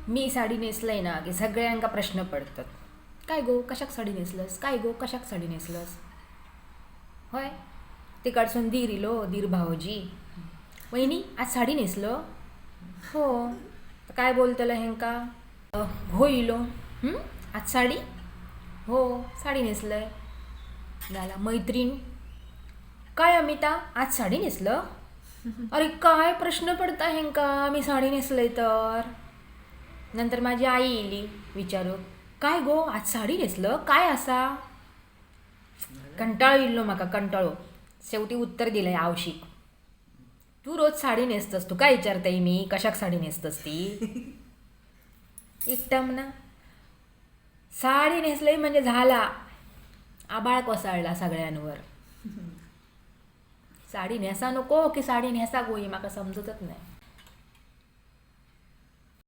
मी साडी नेसलंय ना की सगळ्यांका प्रश्न पडतात. काय गो कशाक साडी नेसलस, काय गो कशाक साडी नेसलस. होय, तिकडसून दीर इलो, दीर भावजी, वहिनी आज साडी नेसलो. हो, तर काय बोलतलं हेंका. हो इलो. आज साडी. हो, साडी नेसलंय. झाला मैत्रीण, काय अमिता आज साडी नेसलं. अरे काय प्रश्न पडता हेंका, मी साडी नेसलंय तर. नंतर माझी आई येयली विचारू, काय गो आज साडी नेसलं काय असा. कंटाळो इल्लो म्हाका, कंटाळो. शेवटी उत्तर दिलंय आवशीक, तू रोज साडी नेसतस, तू काय विचारताय मी कशाक साडी नेसतस ती. एकटम ना, साडी नेसलंय म्हणजे झाला, आबाळ कोसळला सगळ्यांवर. साडी नेसा नको की साडी नेसा गोई, म्हाका समजतच नाही.